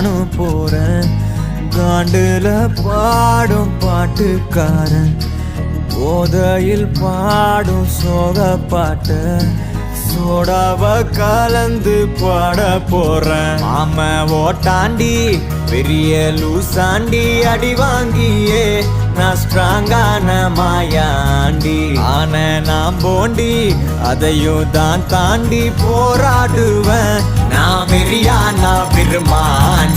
நானும் போறேன். காண்டுல பாடும் பாட்டுக்காரன் போதையில் பாடும் சோக பாட்ட சோடாவ கலந்து பாட போறேன். ஆம ஓட்டாண்டி பெரிய லூசாண்டி அடி வாங்கியே நான் ஸ்ட்ராங்கான மாயாண்டி. ஆன நான் போண்டி அதையும் தான் தாண்டி போராடுவேன். நான் வெறியா நான் விரும்மாண்டி.